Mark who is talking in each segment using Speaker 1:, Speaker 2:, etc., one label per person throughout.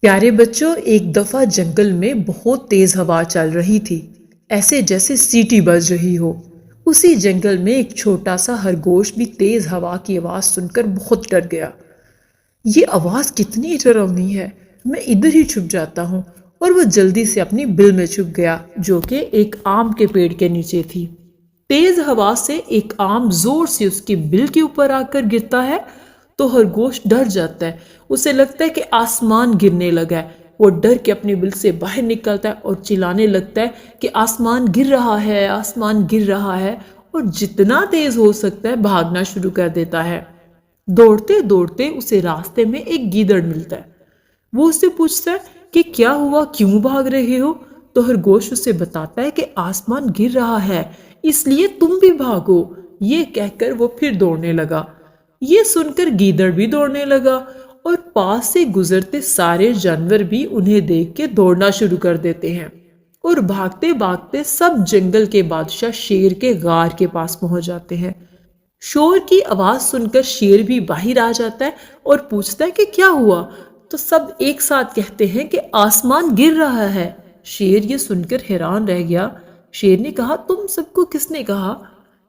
Speaker 1: پیارے بچوں، ایک دفعہ جنگل میں بہت تیز ہوا چل رہی تھی، ایسے جیسے سیٹی بج رہی ہو۔ اسی جنگل میں ایک چھوٹا سا خرگوش بھی تیز ہوا کی آواز سن کر بہت ڈر گیا۔ یہ آواز کتنی ڈراؤنی ہے، میں ادھر ہی چھپ جاتا ہوں۔ اور وہ جلدی سے اپنی بل میں چھپ گیا جو کہ ایک آم کے پیڑ کے نیچے تھی۔ تیز ہوا سے ایک آم زور سے اس کی بل کے اوپر آ کر گرتا ہے تو خرگوش ڈر جاتا ہے۔ اسے لگتا ہے کہ آسمان گرنے لگا ہے۔ وہ ڈر کے اپنی بل سے باہر نکلتا ہے اور چلانے لگتا ہے کہ آسمان گر رہا ہے، آسمان گر رہا ہے، اور جتنا تیز ہو سکتا ہے بھاگنا شروع کر دیتا ہے۔ دوڑتے دوڑتے اسے راستے میں ایک گیدڑ ملتا ہے۔ وہ اسے پوچھتا ہے کہ کیا ہوا، کیوں بھاگ رہے ہو؟ تو خرگوش اسے بتاتا ہے کہ آسمان گر رہا ہے، اس لیے تم بھی بھاگو۔ یہ کہہ کر وہ پھر دوڑنے لگا۔ یہ سن کر گیدڑ بھی دوڑنے لگا اور پاس سے گزرتے سارے جانور بھی انہیں دیکھ کے دوڑنا شروع کر دیتے ہیں، اور بھاگتے بھاگتے سب جنگل کے بادشاہ شیر کے غار کے پاس پہنچ جاتے ہیں۔ شور کی آواز سن کر شیر بھی باہر آ جاتا ہے اور پوچھتا ہے کہ کیا ہوا؟ تو سب ایک ساتھ کہتے ہیں کہ آسمان گر رہا ہے۔ شیر یہ سن کر حیران رہ گیا۔ شیر نے کہا، تم سب کو کس نے کہا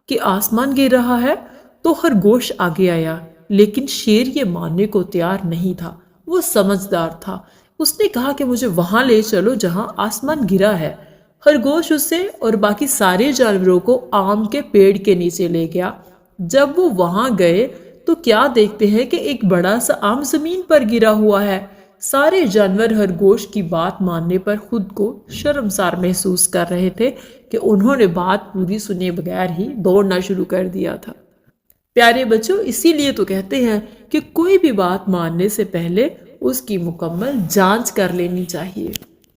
Speaker 1: کہ آسمان گر رہا ہے؟ تو خرگوش آگے آیا، لیکن شیر یہ ماننے کو تیار نہیں تھا۔ وہ سمجھدار تھا۔ اس نے کہا کہ مجھے وہاں لے چلو جہاں آسمان گرا ہے۔ خرگوش اسے اور باقی سارے جانوروں کو آم کے پیڑ کے نیچے لے گیا۔ جب وہ وہاں گئے تو کیا دیکھتے ہیں کہ ایک بڑا سا آم زمین پر گرا ہوا ہے۔ سارے جانور خرگوش کی بات ماننے پر خود کو شرمسار محسوس کر رہے تھے کہ انہوں نے بات پوری سنے بغیر ہی دوڑنا شروع کر دیا تھا۔ پیارے بچوں، اسی لیے تو کہتے ہیں کہ کوئی بھی بات ماننے سے پہلے اس کی مکمل جانچ کر لینی چاہیے۔